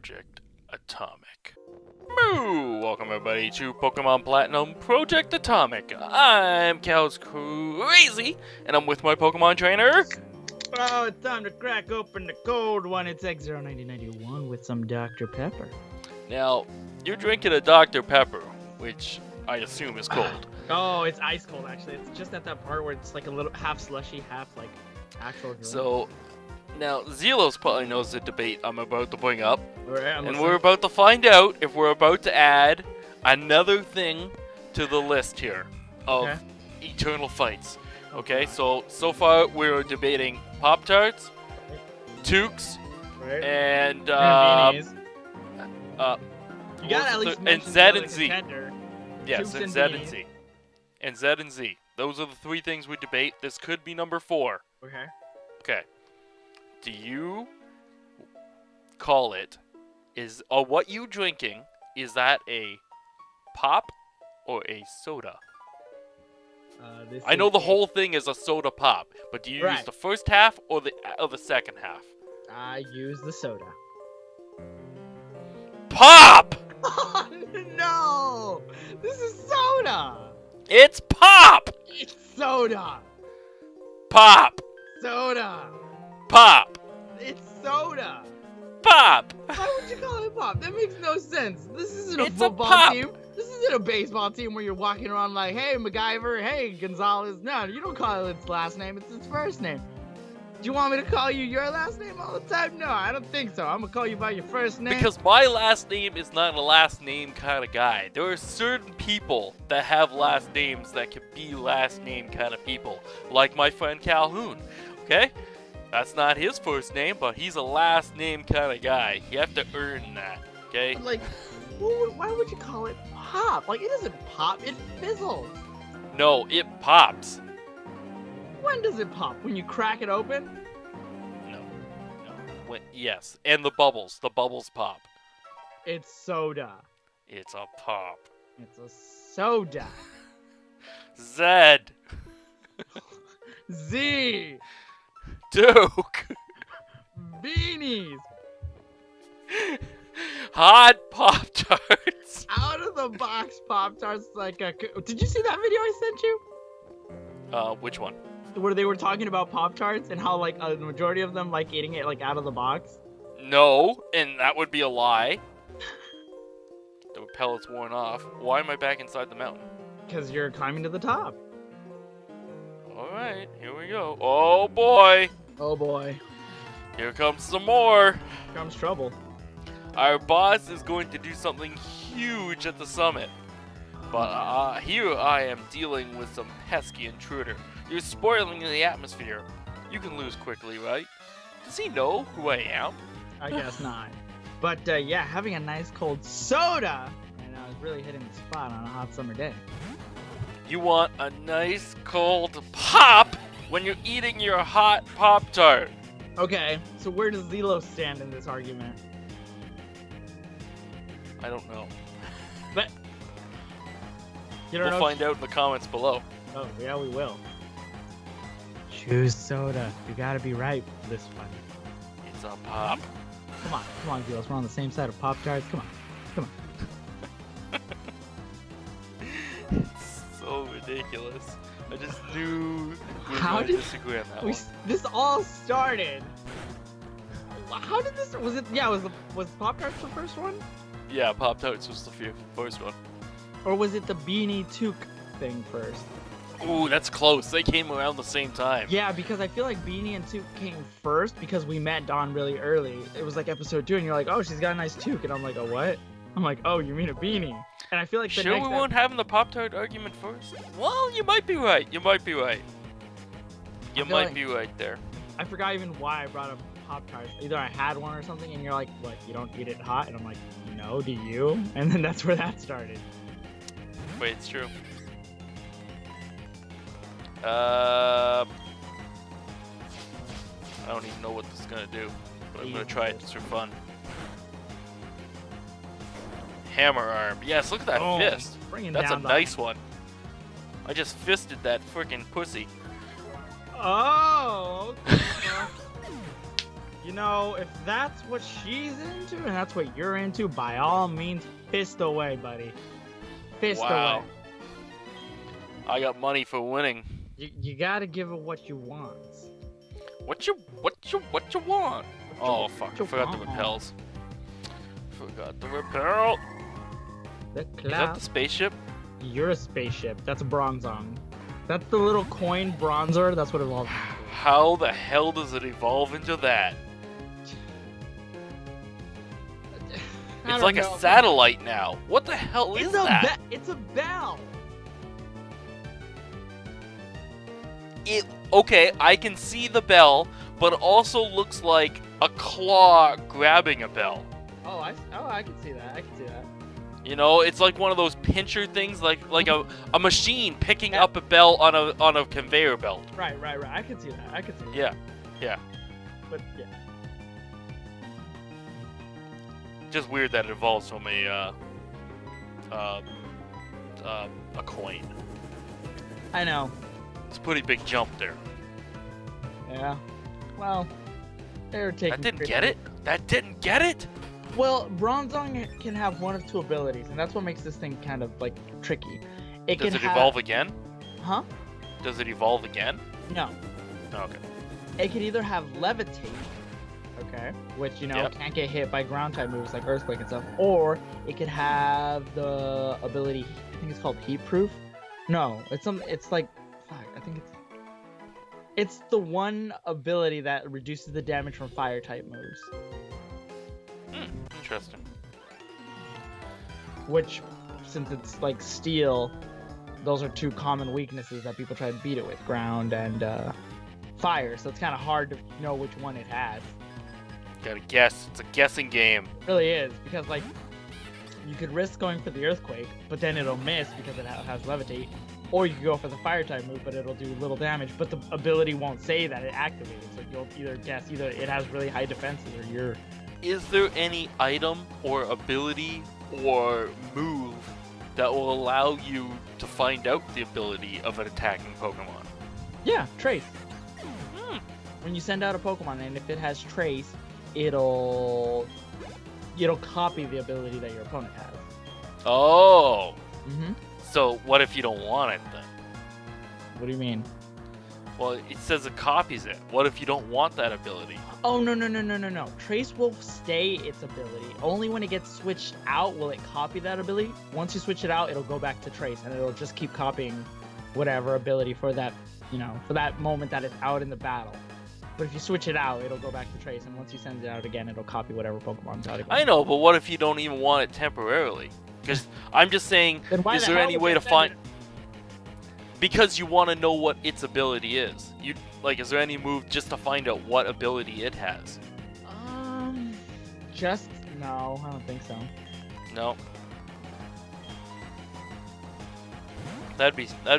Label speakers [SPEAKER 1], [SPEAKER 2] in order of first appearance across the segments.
[SPEAKER 1] Project Atomic. Moo! Welcome everybody to Pokemon Platinum Project Atomic. I'm Cal's Crazy, and I'm with my Pokemon trainer.
[SPEAKER 2] Oh, it's time to crack open the cold one. It's X09091 with some Dr. Pepper.
[SPEAKER 1] Now, you're drinking a Dr. Pepper, which I assume is cold.
[SPEAKER 2] Oh, it's ice cold actually. It's just at that part where it's like a little half slushy, half like actual drink.
[SPEAKER 1] So, now Zelos probably knows the debate I'm about to bring up.
[SPEAKER 2] And
[SPEAKER 1] We're about to find out if we're about to add another thing to the list here of eternal fights. Okay, so far we're debating Pop-Tarts, Toques, and
[SPEAKER 2] beanies. You got at least
[SPEAKER 1] and
[SPEAKER 2] mention
[SPEAKER 1] Z
[SPEAKER 2] the other
[SPEAKER 1] and Z.
[SPEAKER 2] contender.
[SPEAKER 1] Yes,
[SPEAKER 2] Toques
[SPEAKER 1] and
[SPEAKER 2] and
[SPEAKER 1] Z and
[SPEAKER 2] beanies.
[SPEAKER 1] Z. And Z and Z. Those are the three things we debate. This could be number 4.
[SPEAKER 2] Okay.
[SPEAKER 1] Okay. Do you call it what you drinking, is that a pop or a soda? I know the whole thing is a soda pop, but do you use the first half or the second half?
[SPEAKER 2] I use the soda.
[SPEAKER 1] Pop!
[SPEAKER 2] Oh no! This is soda!
[SPEAKER 1] It's pop!
[SPEAKER 2] It's soda!
[SPEAKER 1] Pop!
[SPEAKER 2] Soda!
[SPEAKER 1] Pop!
[SPEAKER 2] It's soda!
[SPEAKER 1] Pop!
[SPEAKER 2] Why would you call it pop? That makes no sense. This isn't a
[SPEAKER 1] It's a
[SPEAKER 2] football
[SPEAKER 1] pop.
[SPEAKER 2] team. This isn't a baseball team where you're walking around like, hey, MacGyver, hey, Gonzalez. No, you don't call it its last name. It's its first name. Do you want me to call you your last name all the time? No, I don't think so. I'm going to call you by your first name.
[SPEAKER 1] Because my last name is not a last name kind of guy. There are certain people that have last names that can be last name kind of people. Like my friend Calhoun, okay? That's not his first name, but he's a last name kind of guy. You have to earn that, okay?
[SPEAKER 2] But like, why would you call it pop? Like, it doesn't pop. It fizzles.
[SPEAKER 1] No, it pops.
[SPEAKER 2] When does it pop? When you crack it open?
[SPEAKER 1] No. Yes, and the bubbles pop.
[SPEAKER 2] It's soda.
[SPEAKER 1] It's a pop.
[SPEAKER 2] It's a soda.
[SPEAKER 1] Zed.
[SPEAKER 2] Z.
[SPEAKER 1] Duke.
[SPEAKER 2] Beanies.
[SPEAKER 1] Hot Pop-Tarts.
[SPEAKER 2] Out of the box Pop-Tarts like a... Did you see that video I sent you?
[SPEAKER 1] Which one?
[SPEAKER 2] Where they were talking about Pop-Tarts and how like the majority of them like eating it like out of the box?
[SPEAKER 1] No, and that would be a lie. The pellet's worn off. Why am I back inside the mountain?
[SPEAKER 2] Because you're climbing to the top.
[SPEAKER 1] Alright, here we go. Oh boy!
[SPEAKER 2] Oh boy.
[SPEAKER 1] Here comes some more!
[SPEAKER 2] Here comes trouble.
[SPEAKER 1] Our boss is going to do something huge at the summit. But here I am dealing with some pesky intruder. You're spoiling the atmosphere. You can lose quickly, right? Does he know who I am?
[SPEAKER 2] I guess not. But yeah, having a nice cold soda and I was really hitting the spot on a hot summer day.
[SPEAKER 1] You want a nice cold pop when you're eating your hot Pop-Tart.
[SPEAKER 2] Okay, so where does Zelo stand in this argument?
[SPEAKER 1] I don't know.
[SPEAKER 2] But you don't
[SPEAKER 1] We'll
[SPEAKER 2] know.
[SPEAKER 1] find out in the comments below.
[SPEAKER 2] Oh, yeah, we will. Choose soda. You gotta be right for this one.
[SPEAKER 1] It's a pop.
[SPEAKER 2] Come on, Zelos. We're on the same side of Pop-Tarts. Come on.
[SPEAKER 1] It's so ridiculous. I just knew we were
[SPEAKER 2] How
[SPEAKER 1] going to
[SPEAKER 2] did
[SPEAKER 1] disagree on that one.
[SPEAKER 2] This all started? How did this? Was it? Yeah, was Pop-Tarts the first one?
[SPEAKER 1] Yeah, Pop-Tarts was the first one.
[SPEAKER 2] Or was it the Beanie Toque thing first?
[SPEAKER 1] Ooh, that's close. They came around the same time.
[SPEAKER 2] Yeah, because I feel like Beanie and Toque came first because we met Dawn really early. It was like episode 2, and you're like, oh, she's got a nice toque. And I'm like, oh, what? I'm like, oh, you mean a beanie. And I feel like the
[SPEAKER 1] Sure,
[SPEAKER 2] next
[SPEAKER 1] we weren't having the Pop-Tart argument first? Well, you might be right. You might be right there.
[SPEAKER 2] I forgot even why I brought up Pop-Tarts. Either I had one or something, and you're like, what, you don't eat it hot? And I'm like, no, do you? And then that's where that started.
[SPEAKER 1] Wait, it's true. I don't even know what this is gonna do, but I'm gonna try it just for fun. Hammer arm. Yes, look at that fist. That's a nice one. I just fisted that freaking pussy.
[SPEAKER 2] Oh, okay. You know, if that's what she's into and that's what you're into, by all means, fist away, buddy. Fist
[SPEAKER 1] Wow.
[SPEAKER 2] away.
[SPEAKER 1] I got money for winning.
[SPEAKER 2] You gotta give her what you want.
[SPEAKER 1] What you want? Oh fuck! I forgot the
[SPEAKER 2] want?
[SPEAKER 1] repels. Forgot the repel.
[SPEAKER 2] The
[SPEAKER 1] Is that
[SPEAKER 2] cloud.
[SPEAKER 1] the spaceship?
[SPEAKER 2] You're a spaceship. That's a Bronzong. That's the little coin bronzer. That's what it evolves into.
[SPEAKER 1] How the hell does it evolve into that?
[SPEAKER 2] I
[SPEAKER 1] It's
[SPEAKER 2] don't
[SPEAKER 1] like
[SPEAKER 2] know.
[SPEAKER 1] a satellite now. What the hell is
[SPEAKER 2] It's a
[SPEAKER 1] that?
[SPEAKER 2] it's a bell.
[SPEAKER 1] Okay, I can see the bell, but it also looks like a claw grabbing a bell.
[SPEAKER 2] Oh, I can see that. I can see that.
[SPEAKER 1] You know, it's like one of those pincher things, like a machine picking
[SPEAKER 2] Yeah.
[SPEAKER 1] up a bell on a conveyor belt.
[SPEAKER 2] Right. I can see that. I can see that.
[SPEAKER 1] Yeah.
[SPEAKER 2] But yeah.
[SPEAKER 1] Just weird that it evolves from a coin.
[SPEAKER 2] I know.
[SPEAKER 1] It's a pretty big jump there.
[SPEAKER 2] Yeah. Well, they're taking.
[SPEAKER 1] That didn't get it? That didn't get it?
[SPEAKER 2] Well, Bronzong can have one of two abilities, and that's what makes this thing kind of like tricky. It
[SPEAKER 1] Does
[SPEAKER 2] can
[SPEAKER 1] it evolve again?
[SPEAKER 2] Huh?
[SPEAKER 1] Does it evolve again?
[SPEAKER 2] No.
[SPEAKER 1] Okay.
[SPEAKER 2] It can either have levitate, okay, which
[SPEAKER 1] Yep.
[SPEAKER 2] can't get hit by ground type moves like earthquake and stuff, or it could have the ability. I think it's called heat proof. No, it's like, fuck. I think it's the one ability that reduces the damage from fire type moves.
[SPEAKER 1] Interesting.
[SPEAKER 2] Which, since it's like steel, those are two common weaknesses that people try to beat it with: ground and fire. So it's kind of hard to know which one it has.
[SPEAKER 1] Gotta guess. It's a guessing game.
[SPEAKER 2] It really is, because like you could risk going for the earthquake, but then it'll miss because it has levitate, or you could go for the fire type move, but it'll do little damage, but the ability won't say that it activated. So you'll either guess it has really high defenses or you're.
[SPEAKER 1] Is there any item or ability or move that will allow you to find out the ability of an attacking Pokemon?
[SPEAKER 2] Yeah, trace.
[SPEAKER 1] Hmm.
[SPEAKER 2] When you send out a Pokemon, and if it has trace, it'll copy the ability that your opponent has.
[SPEAKER 1] Oh.
[SPEAKER 2] Mm-hmm.
[SPEAKER 1] So what if you don't want it then?
[SPEAKER 2] What do you mean?
[SPEAKER 1] Well, it says it copies it. What if you don't want that ability?
[SPEAKER 2] Oh, no. Trace will stay its ability. Only when it gets switched out will it copy that ability. Once you switch it out, it'll go back to Trace, and it'll just keep copying whatever ability for that, for that moment that it's out in the battle. But if you switch it out, it'll go back to Trace, and once you send it out again, it'll copy whatever Pokemon's out again.
[SPEAKER 1] I know, but what if you don't even want it temporarily? Because I'm just saying,
[SPEAKER 2] Then why
[SPEAKER 1] is
[SPEAKER 2] the
[SPEAKER 1] there
[SPEAKER 2] hell
[SPEAKER 1] any
[SPEAKER 2] would
[SPEAKER 1] way
[SPEAKER 2] you
[SPEAKER 1] to
[SPEAKER 2] send
[SPEAKER 1] find...
[SPEAKER 2] it-
[SPEAKER 1] Because you want to know what its ability is. Is there any move just to find out what ability it has?
[SPEAKER 2] No, I don't think so.
[SPEAKER 1] No. That'd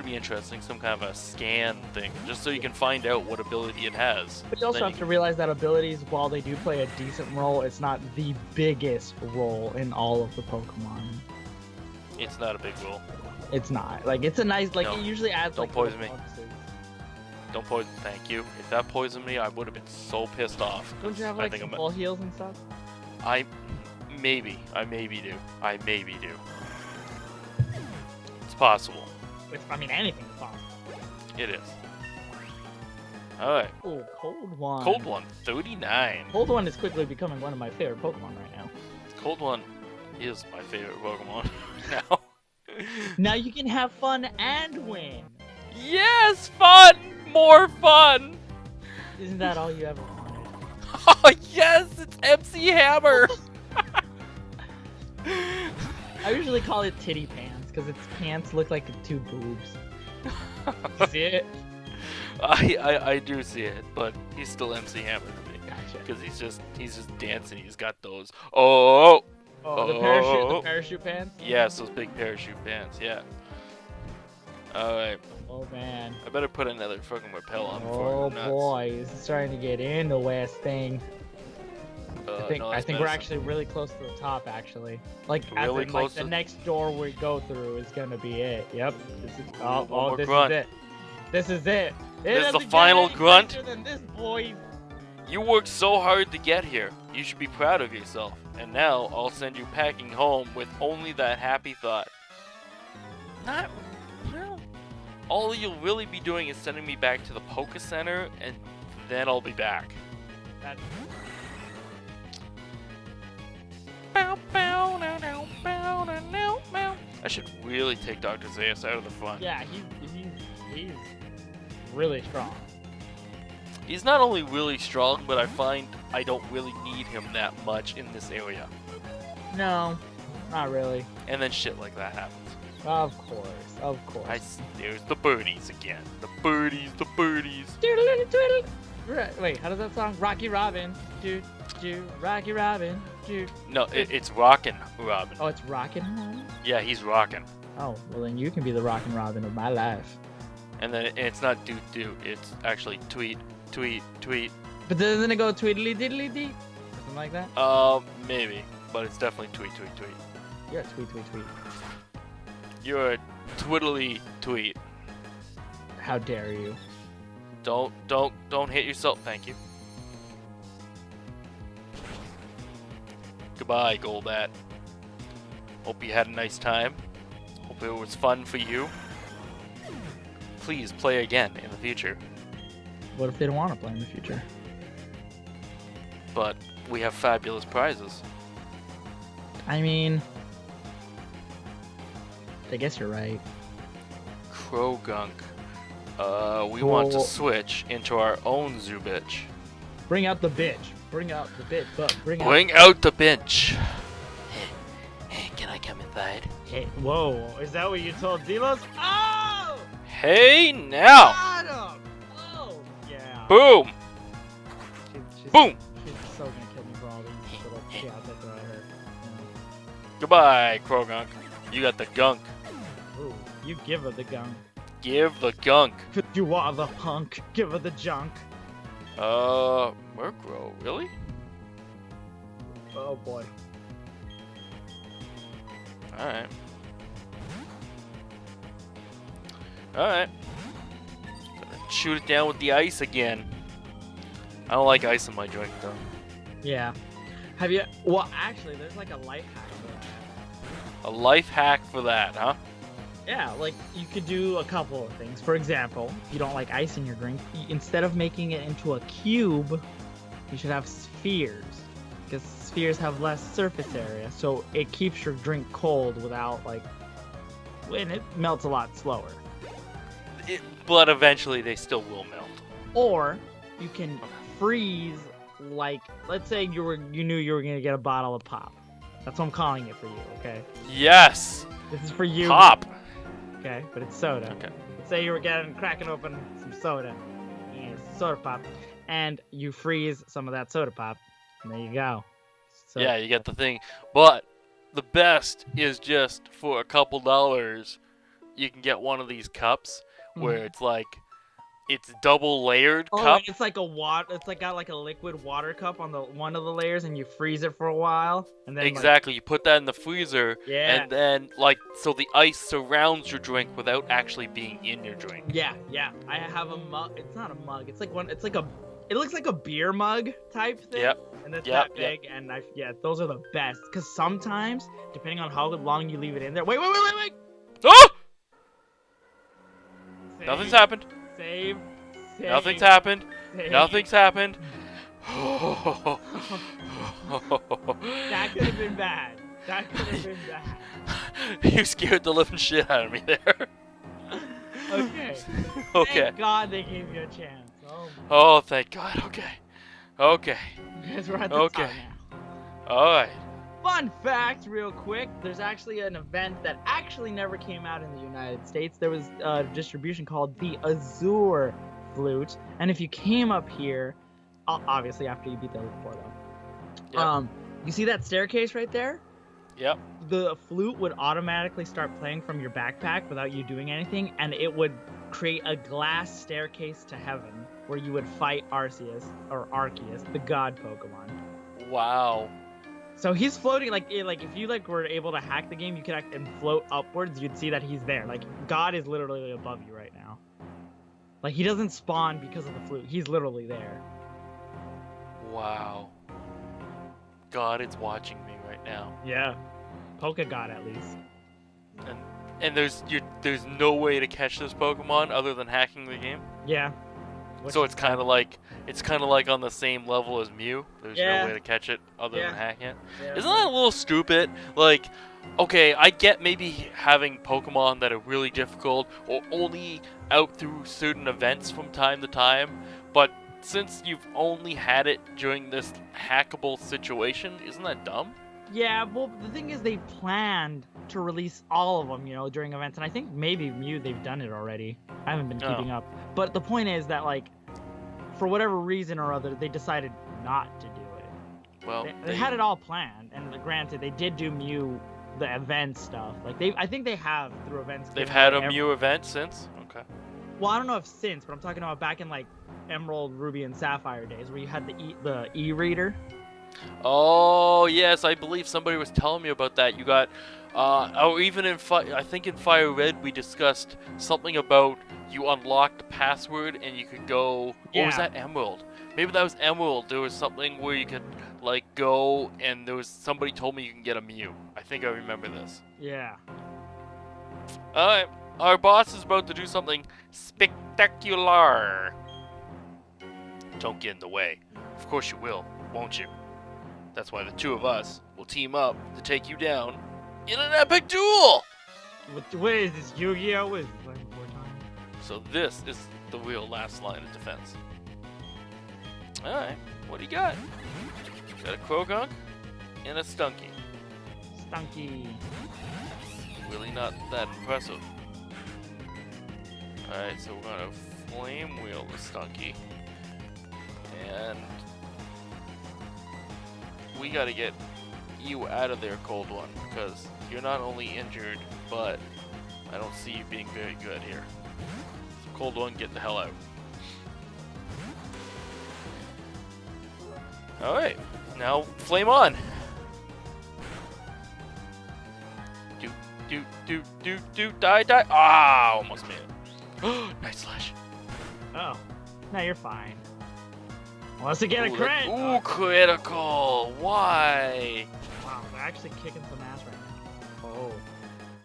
[SPEAKER 1] be interesting, some kind of a scan thing, just so you can find out what ability it has.
[SPEAKER 2] But you also
[SPEAKER 1] Then
[SPEAKER 2] have to realize that abilities, while they do play a decent role, it's not the biggest role in all of the Pokemon.
[SPEAKER 1] It's not a big role.
[SPEAKER 2] It's not. Like, it's a nice, like,
[SPEAKER 1] No.
[SPEAKER 2] it usually adds,
[SPEAKER 1] Don't
[SPEAKER 2] like,
[SPEAKER 1] poison
[SPEAKER 2] little
[SPEAKER 1] me.
[SPEAKER 2] bonuses.
[SPEAKER 1] Don't poison. Thank you. If that poisoned me, I would have been so pissed off.
[SPEAKER 2] Don't you have,
[SPEAKER 1] I
[SPEAKER 2] like,
[SPEAKER 1] think
[SPEAKER 2] some
[SPEAKER 1] I'm-
[SPEAKER 2] full heals and stuff?
[SPEAKER 1] I maybe do. It's possible.
[SPEAKER 2] Anything is possible.
[SPEAKER 1] It is. Alright.
[SPEAKER 2] Oh, Cold One.
[SPEAKER 1] Cold One, 39.
[SPEAKER 2] Cold One is quickly becoming one of my favorite Pokemon right now.
[SPEAKER 1] Cold One is my favorite Pokemon now.
[SPEAKER 2] Now you can have fun and win.
[SPEAKER 1] Yes! Fun! More fun!
[SPEAKER 2] Isn't that all you ever wanted?
[SPEAKER 1] Oh, yes! It's MC Hammer!
[SPEAKER 2] I usually call it titty pants because its pants look like two boobs. You see it?
[SPEAKER 1] I do see it, but he's still MC Hammer to me.
[SPEAKER 2] Gotcha.
[SPEAKER 1] Because he's just dancing. He's got those. Oh!
[SPEAKER 2] Oh, the
[SPEAKER 1] Oh.
[SPEAKER 2] parachute pants?
[SPEAKER 1] Yes, those big parachute pants, yeah. Alright.
[SPEAKER 2] Oh man.
[SPEAKER 1] I better put another fucking repel on before I
[SPEAKER 2] Oh
[SPEAKER 1] go nuts.
[SPEAKER 2] boy, this is starting to get into West thing.
[SPEAKER 1] No,
[SPEAKER 2] I
[SPEAKER 1] that's
[SPEAKER 2] think we're
[SPEAKER 1] medicine.
[SPEAKER 2] actually really close to the top actually. Like
[SPEAKER 1] Really
[SPEAKER 2] as in,
[SPEAKER 1] close
[SPEAKER 2] the
[SPEAKER 1] to-
[SPEAKER 2] next door we go through is gonna be it. Yep. This is
[SPEAKER 1] more
[SPEAKER 2] this
[SPEAKER 1] grunt.
[SPEAKER 2] is it. This is it. It
[SPEAKER 1] This is
[SPEAKER 2] doesn't
[SPEAKER 1] the
[SPEAKER 2] get
[SPEAKER 1] final
[SPEAKER 2] any
[SPEAKER 1] grunt.
[SPEAKER 2] closer than this, boys.
[SPEAKER 1] You worked so hard to get here. You should be proud of yourself. And now I'll send you packing home with only that happy thought. Not, well, all you'll really be doing is sending me back to the Poké Center, and then I'll be back.
[SPEAKER 2] That-
[SPEAKER 1] I should really take Dr. Zayas out of the fun.
[SPEAKER 2] Yeah, he's really strong.
[SPEAKER 1] He's not only really strong, but I find I don't really need him that much in this area.
[SPEAKER 2] No, not really.
[SPEAKER 1] And then shit like that happens.
[SPEAKER 2] Of course.
[SPEAKER 1] There's the birdies again. The birdies.
[SPEAKER 2] Wait, how does that song? Rocky Robin. Rocky Robin.
[SPEAKER 1] No, it's Rockin' Robin.
[SPEAKER 2] Oh, it's Rockin' Robin?
[SPEAKER 1] Yeah, he's rockin'.
[SPEAKER 2] Oh, well then you can be the Rockin' Robin of my life.
[SPEAKER 1] And then it's not doot, it's actually tweet.
[SPEAKER 2] But doesn't it go tweedly diddly dee? Something like that?
[SPEAKER 1] Maybe. But it's definitely tweet.
[SPEAKER 2] Yeah, tweet.
[SPEAKER 1] You're a twiddly tweet.
[SPEAKER 2] How dare you?
[SPEAKER 1] Don't hit yourself, thank you. Goodbye, Golbat. Hope you had a nice time. Hope it was fun for you. Please play again in the future.
[SPEAKER 2] What if they don't want to play in the future?
[SPEAKER 1] But we have fabulous prizes.
[SPEAKER 2] I mean, I guess you're right.
[SPEAKER 1] Krogunk. We want to switch into our own Zubitch.
[SPEAKER 2] Bring out the bitch. Bring out the bitch. But bring
[SPEAKER 1] out the bench. Hey, can I come inside?
[SPEAKER 2] Hey, whoa! Is that what you told Zelos? Oh!
[SPEAKER 1] Hey, now!
[SPEAKER 2] Got him! Oh, yeah.
[SPEAKER 1] Boom! Boom!
[SPEAKER 2] She's so gonna kill me for all these little shots I throw at her.
[SPEAKER 1] Goodbye, Krogunk. You got the gunk.
[SPEAKER 2] Ooh, you give her the gunk.
[SPEAKER 1] Give the gunk.
[SPEAKER 2] You are the punk. Give her the junk.
[SPEAKER 1] Murkrow, really?
[SPEAKER 2] Oh boy.
[SPEAKER 1] Alright. Shoot it down with the ice again. I don't like ice in my drink, though.
[SPEAKER 2] Yeah. Have you? Well, actually, there's like a life hack for that.
[SPEAKER 1] A life hack for that, huh?
[SPEAKER 2] Yeah, like you could do a couple of things. For example, if you don't like ice in your drink, instead of making it into a cube, you should have spheres. Because spheres have less surface area, so it keeps your drink cold without when it melts a lot slower.
[SPEAKER 1] But eventually they still will melt.
[SPEAKER 2] Or you can freeze, let's say you knew you were gonna get a bottle of pop. That's what I'm calling it for you, okay?
[SPEAKER 1] Yes!
[SPEAKER 2] This is for you.
[SPEAKER 1] Pop!
[SPEAKER 2] Okay, but it's soda.
[SPEAKER 1] Okay.
[SPEAKER 2] Let's say you were cracking open some soda, and it's soda pop, and you freeze some of that soda pop, and there you go. So,
[SPEAKER 1] Yeah, you get the thing. But the best is just for a couple dollars, you can get one of these cups where it's double layered
[SPEAKER 2] Oh,
[SPEAKER 1] cup.
[SPEAKER 2] it's like got like a liquid water cup on the one of the layers, and you freeze it for a while, and then
[SPEAKER 1] Exactly, you put that in the freezer,
[SPEAKER 2] Yeah.
[SPEAKER 1] and then so the ice surrounds your drink without actually being in your drink.
[SPEAKER 2] Yeah. I have a mug. It's not a mug. It's like one. It looks like a beer mug type thing.
[SPEAKER 1] Yep.
[SPEAKER 2] And it's
[SPEAKER 1] Yep,
[SPEAKER 2] that big, and those are the best. Cause sometimes, depending on how long you leave it in there. Wait.
[SPEAKER 1] Oh!
[SPEAKER 2] Save,
[SPEAKER 1] Nothing's happened.
[SPEAKER 2] Save.
[SPEAKER 1] Nothing's happened.
[SPEAKER 2] Save.
[SPEAKER 1] Nothing's happened.
[SPEAKER 2] That could have been bad.
[SPEAKER 1] You scared the living shit out of me there.
[SPEAKER 2] Okay.
[SPEAKER 1] Okay.
[SPEAKER 2] Thank God they gave you a chance.
[SPEAKER 1] Oh, thank God. Okay.
[SPEAKER 2] Because we're at the
[SPEAKER 1] Okay.
[SPEAKER 2] top now.
[SPEAKER 1] Alright.
[SPEAKER 2] Fun fact, real quick, there's actually an event that actually never came out in the United States. There was a distribution called the Azure Flute, and if you came up here, obviously after you beat the level 4 though,
[SPEAKER 1] Yep.
[SPEAKER 2] you see that staircase right there?
[SPEAKER 1] Yep.
[SPEAKER 2] The flute would automatically start playing from your backpack without you doing anything, and it would create a glass staircase to heaven where you would fight Arceus, the god Pokemon.
[SPEAKER 1] Wow.
[SPEAKER 2] So he's floating like if you were able to hack the game, you could and float upwards, you'd see that he's there. Like God is literally above you right now. Like he doesn't spawn because of the flute. He's literally there.
[SPEAKER 1] Wow. God is watching me right now.
[SPEAKER 2] Yeah. Polka God, at least.
[SPEAKER 1] And there's no way to catch this Pokemon other than hacking the game.
[SPEAKER 2] Yeah.
[SPEAKER 1] So it's kind of like on the same level as Mew. There's
[SPEAKER 2] Yeah.
[SPEAKER 1] no way to catch it other than hacking it.
[SPEAKER 2] Yeah,
[SPEAKER 1] Isn't that a little stupid? Like, okay, I get maybe having Pokemon that are really difficult or only out through certain events from time to time, but since you've only had it during this hackable situation, isn't that dumb?
[SPEAKER 2] Yeah, well, the thing is, they planned to release all of them, during events, and I think maybe Mew, they've done it already. I haven't been keeping up. But the point is that, like, for whatever reason or other, they decided not to do it.
[SPEAKER 1] Well,
[SPEAKER 2] they had it all planned, and granted, they did do Mew, the event stuff. Like, I think they have through events.
[SPEAKER 1] They've had a Mew event since? Okay.
[SPEAKER 2] Well, I don't know if since, but I'm talking about back in, like, Emerald, Ruby, and Sapphire days, where you had the e-reader.
[SPEAKER 1] Oh yes, I believe somebody was telling me about that. You got, or even I think in Fire Red we discussed something about you unlocked the password and you could go.
[SPEAKER 2] Yeah.
[SPEAKER 1] Or was that Emerald? Maybe that was Emerald. There was something where you could like go and there was somebody told me you can get a Mew. I think I remember this.
[SPEAKER 2] Yeah.
[SPEAKER 1] All right, our boss is about to do something spectacular. Don't get in the way. Of course you will, won't you? That's why the two of us will team up to take you down in an epic duel!
[SPEAKER 2] What is this, Yu-Gi-Oh? What is this, playing before time?
[SPEAKER 1] So this is the real last line of defense. Alright, what do you got? Got a Krogunk and a Stunky.
[SPEAKER 2] Stunky.
[SPEAKER 1] Really not that impressive. Alright, so we're gonna Flame Wheel the Stunky. And we gotta get you out of there, Cold One, because you're not only injured, but I don't see you being very good here. So Cold One, get the hell out. Alright, now Flame on! Die! Ah, almost made it. Nice slash.
[SPEAKER 2] Oh. No, you're fine. Unless you get a crit!
[SPEAKER 1] Ooh, critical! Why?
[SPEAKER 2] Wow, they're actually kicking some ass right now. Oh.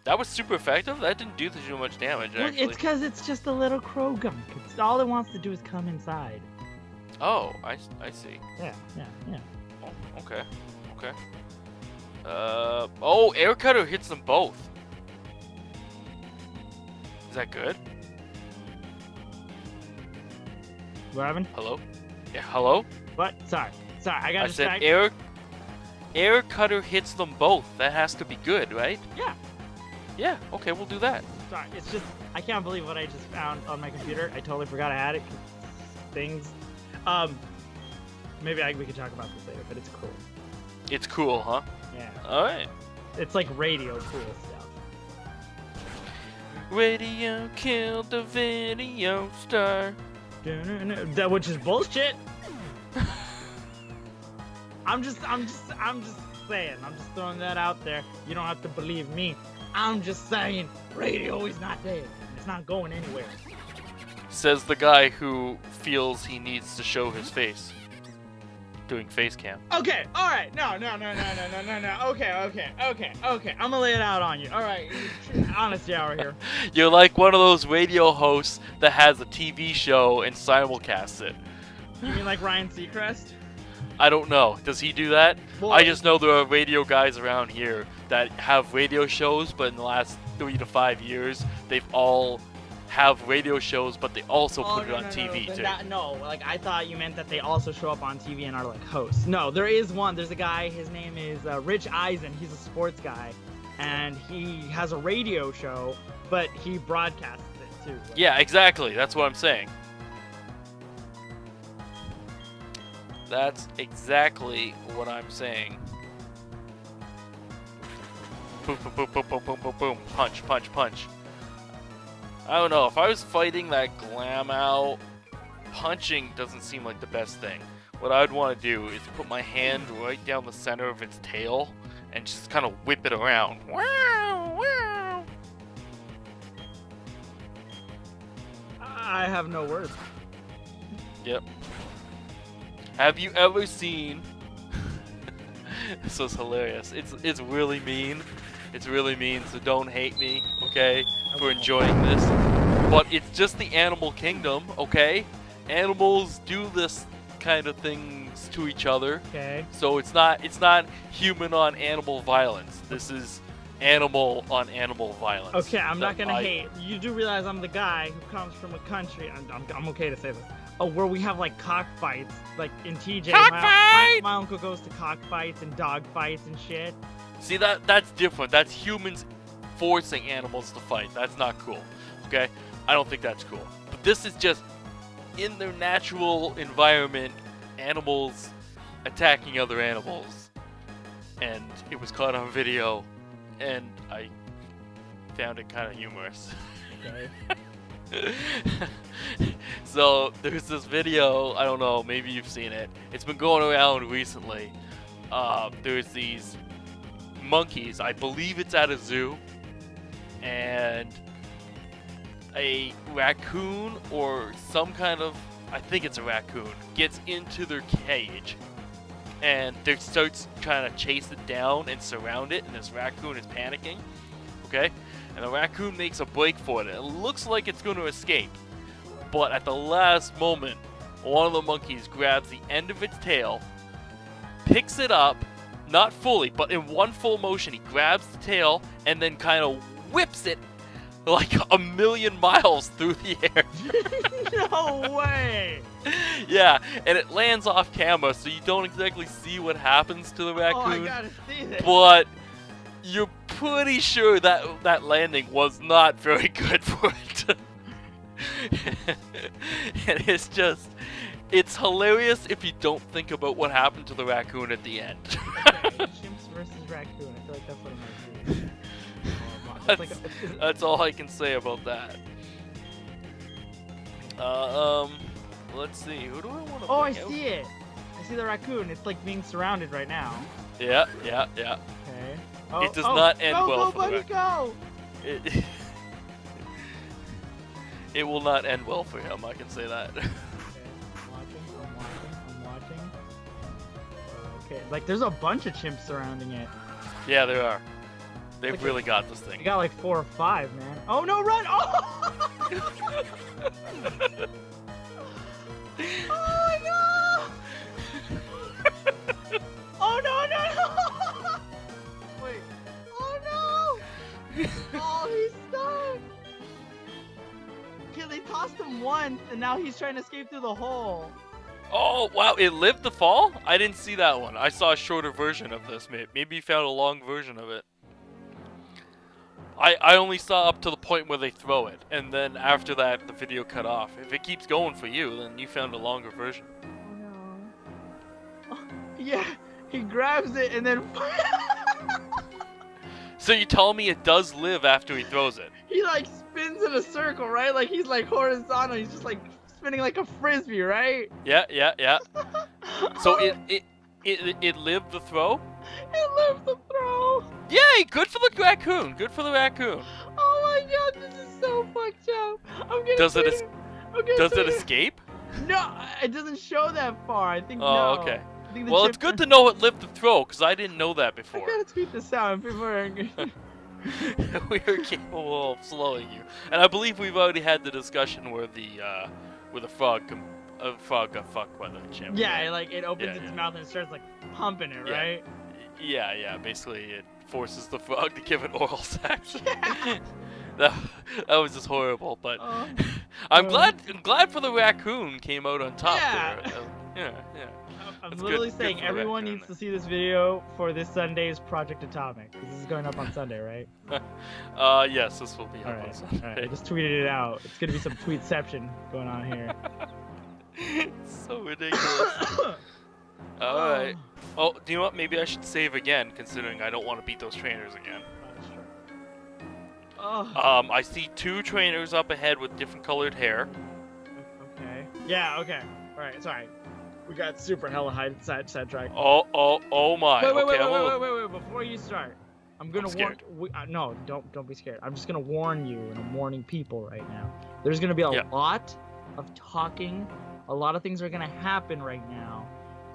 [SPEAKER 1] That was super effective? That didn't do too much damage,
[SPEAKER 2] Well,
[SPEAKER 1] actually.
[SPEAKER 2] it's because it's just a little Krogunk. It's all it wants to do is come inside.
[SPEAKER 1] Oh, I see.
[SPEAKER 2] Yeah.
[SPEAKER 1] Oh, okay. Oh, Air Cutter hits them both. Is that good?
[SPEAKER 2] What happened?
[SPEAKER 1] Hello? Yeah, hello?
[SPEAKER 2] What? Sorry, I got
[SPEAKER 1] I said
[SPEAKER 2] distracted.
[SPEAKER 1] Air Cutter hits them both. That has to be good, right?
[SPEAKER 2] Yeah.
[SPEAKER 1] Yeah, okay, we'll do that.
[SPEAKER 2] Sorry, it's just, I can't believe what I just found on my computer. I totally forgot I had it. Things. Maybe we could talk about this later, but it's cool.
[SPEAKER 1] It's cool, huh?
[SPEAKER 2] Yeah.
[SPEAKER 1] Alright.
[SPEAKER 2] It's like radio cool stuff.
[SPEAKER 1] Radio killed the video star.
[SPEAKER 2] That, which is bullshit. I'm just saying. I'm just throwing that out there. You don't have to believe me. I'm just saying, radio is not dead. It's not going anywhere.
[SPEAKER 1] Says the guy who feels he needs to show his face. Doing face cam.
[SPEAKER 2] Okay, alright. No. Okay. I'm gonna lay it out on you. Alright. Honest hour here.
[SPEAKER 1] You're like one of those radio hosts that has a TV show and simulcasts it.
[SPEAKER 2] You mean like Ryan Seacrest?
[SPEAKER 1] I don't know. Does he do that?
[SPEAKER 2] Well,
[SPEAKER 1] I just know there are radio guys around here that have radio shows, but in the last 3 to 5 years, they've all have radio shows, but they also put it on TV too.
[SPEAKER 2] No, like I thought you meant that they also show up on TV and are like hosts. No, there is one. There's a guy. His name is Rich Eisen. He's a sports guy, and he has a radio show, but he broadcasts it too. Like,
[SPEAKER 1] Yeah, exactly. That's what I'm saying. That's exactly what I'm saying. Boom, boom, boom, boom, boom, boom, boom, boom. Punch, punch, punch. I don't know. If I was fighting that Glamow, punching doesn't seem like the best thing. What I'd want to do is put my hand right down the center of its tail and just kind of whip it around. Wow, wow.
[SPEAKER 2] I have no words.
[SPEAKER 1] Yep. Have you ever seen? This was hilarious. It's really mean. It's really mean. So don't hate me, okay, for enjoying this. But it's just the animal kingdom, okay? Animals do this kind of things to each other.
[SPEAKER 2] Okay.
[SPEAKER 1] So it's not human on animal violence. This is animal on animal violence.
[SPEAKER 2] Okay, I'm not gonna hate. You do realize I'm the guy who comes from a country. I'm okay to say this. Where we have like cockfights, like in TJ. My uncle goes to cockfights and dog fights and shit.
[SPEAKER 1] See, that's different. That's humans forcing animals to fight. That's not cool. Okay, I don't think that's cool. But this is just in their natural environment, animals attacking other animals, and it was caught on video, and I found it kind of humorous.
[SPEAKER 2] Okay.
[SPEAKER 1] So there's this video, I don't know, maybe you've seen it. It's been going around recently. There's these monkeys, I believe it's at a zoo, and a raccoon or some kind of, I think it's a raccoon, gets into their cage, and they starts trying to chase it down and surround it, and this raccoon is panicking, okay? And the raccoon makes a break for it. It looks like it's going to escape, but at the last moment, one of the monkeys grabs the end of its tail, picks it up, not fully, but in one full motion, he grabs the tail and then kind of whips it like 1,000,000 miles through the air.
[SPEAKER 2] No way!
[SPEAKER 1] Yeah, and it lands off camera, so you don't exactly see what happens to the raccoon.
[SPEAKER 2] Oh, I gotta see this.
[SPEAKER 1] But you're pretty sure that landing was not very good for it. And it's hilarious if you don't think about what happened to the raccoon at the end.
[SPEAKER 2] Okay, chimps versus raccoon. I feel like that's what it might be.
[SPEAKER 1] That's all I can say about that. Let's see. Who do I want to?
[SPEAKER 2] Oh, I see it. I see the raccoon. It's like being surrounded right now.
[SPEAKER 1] Yeah.
[SPEAKER 2] Okay. Oh,
[SPEAKER 1] It does not end well
[SPEAKER 2] go,
[SPEAKER 1] for the
[SPEAKER 2] buddy, go!
[SPEAKER 1] It will not end well for him. I can say that.
[SPEAKER 2] Okay, I'm watching. Okay, like there's a bunch of chimps surrounding it.
[SPEAKER 1] Yeah, there are. They've
[SPEAKER 2] Like
[SPEAKER 1] really got this thing.
[SPEAKER 2] You got like 4 or 5, man. Oh no, run! Oh! Oh no! Oh no! Wait. Oh no! Oh, he's stuck. Okay, they tossed him once, and now he's trying to escape through the hole.
[SPEAKER 1] Oh, wow. It lived the fall? I didn't see that one. I saw a shorter version of this. Maybe you found a long version of it. I only saw up to the point where they throw it, and then after that, the video cut off. If it keeps going for you, then you found a longer version.
[SPEAKER 2] Oh no. Oh, yeah, he grabs it and then...
[SPEAKER 1] So you telling me it does live after he throws it?
[SPEAKER 2] He like spins in a circle, right? Like he's like horizontal. He's just like spinning like a frisbee, right?
[SPEAKER 1] Yeah. So it lived the throw?
[SPEAKER 2] It lived the throw.
[SPEAKER 1] Yay! Good for the raccoon. Good for the raccoon.
[SPEAKER 2] Oh my god, this is so fucked up. I'm gonna
[SPEAKER 1] Does
[SPEAKER 2] tweet
[SPEAKER 1] it escape?
[SPEAKER 2] No, it doesn't show that far. I think
[SPEAKER 1] Oh,
[SPEAKER 2] no.
[SPEAKER 1] okay.
[SPEAKER 2] I think the
[SPEAKER 1] Well, it's
[SPEAKER 2] chimp-
[SPEAKER 1] good to know it lived the throw, because I didn't know that
[SPEAKER 2] I
[SPEAKER 1] before.
[SPEAKER 2] gotta tweet this out. And people are
[SPEAKER 1] We are capable of slowing you. And I believe we've already had the discussion where the frog got fucked by the chimp.
[SPEAKER 2] Yeah,
[SPEAKER 1] right?
[SPEAKER 2] like it opens its
[SPEAKER 1] Yeah.
[SPEAKER 2] mouth and it starts like pumping it,
[SPEAKER 1] Yeah.
[SPEAKER 2] right?
[SPEAKER 1] Yeah. Basically, it forces the frog to give it oral sex. that was just horrible, but
[SPEAKER 2] Oh.
[SPEAKER 1] I'm glad for the raccoon came out on top
[SPEAKER 2] Yeah.
[SPEAKER 1] there. Yeah.
[SPEAKER 2] I'm
[SPEAKER 1] That's
[SPEAKER 2] literally
[SPEAKER 1] good
[SPEAKER 2] saying
[SPEAKER 1] for the
[SPEAKER 2] everyone
[SPEAKER 1] raccoon.
[SPEAKER 2] needs to see this video for this Sunday's Project Atomic. 'Cause this is going up on Sunday, right?
[SPEAKER 1] Yes, this will be up on
[SPEAKER 2] Alright,
[SPEAKER 1] Sunday.
[SPEAKER 2] I just tweeted it out. It's gonna be some tweetception going on here.
[SPEAKER 1] It's so ridiculous. Alright. Oh, do you know what? Maybe I should save again, considering I don't want to beat those trainers again.
[SPEAKER 2] Oh,
[SPEAKER 1] I see 2 trainers up ahead with different colored hair.
[SPEAKER 2] okay. Yeah, okay. Alright, sorry. We got super hella high sidetracked.
[SPEAKER 1] Oh my.
[SPEAKER 2] Wait,
[SPEAKER 1] Okay, I'm a little-
[SPEAKER 2] wait, before you start. I'm gonna warn.
[SPEAKER 1] scared.
[SPEAKER 2] No, don't be scared. I'm just gonna warn you, and I'm warning people right now. There's gonna be a
[SPEAKER 1] Yeah.
[SPEAKER 2] lot of talking. A lot of things are gonna happen right now.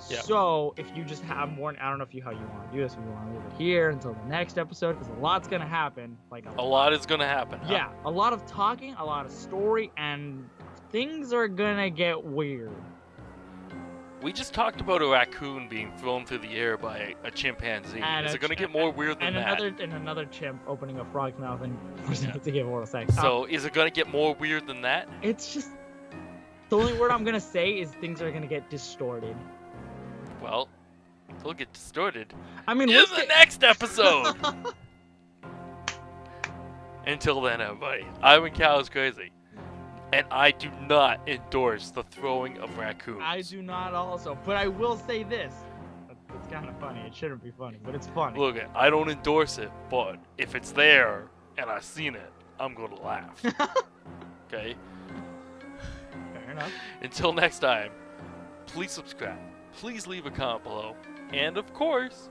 [SPEAKER 1] Yeah.
[SPEAKER 2] So if you just have more, I don't know how you want to do this. If you want to leave it here until the next episode, because a lot's gonna happen. Like
[SPEAKER 1] A lot is gonna happen. Huh?
[SPEAKER 2] Yeah, a lot of talking, a lot of story, and things are gonna get weird.
[SPEAKER 1] We just talked about a raccoon being thrown through the air by a chimpanzee.
[SPEAKER 2] And
[SPEAKER 1] Is
[SPEAKER 2] a
[SPEAKER 1] it gonna
[SPEAKER 2] ch-
[SPEAKER 1] get more weird than that?
[SPEAKER 2] Another chimp opening a frog's mouth and forcing it to give oral sex.
[SPEAKER 1] So is it gonna get more weird than that?
[SPEAKER 2] It's just the only word I'm gonna say is things are gonna get distorted.
[SPEAKER 1] Well, they'll get distorted
[SPEAKER 2] I mean,
[SPEAKER 1] in
[SPEAKER 2] let's
[SPEAKER 1] the
[SPEAKER 2] get...
[SPEAKER 1] next episode. Until then, everybody, Ivan Cow is crazy, and I do not endorse the throwing of raccoons.
[SPEAKER 2] I do not also, but I will say this. It's kind of funny. It shouldn't be funny, but it's funny.
[SPEAKER 1] Look, I don't endorse it, but if it's there and I've seen it, I'm gonna laugh. Okay?
[SPEAKER 2] Fair enough.
[SPEAKER 1] Until next time, please subscribe. Please leave a comment below. And of course,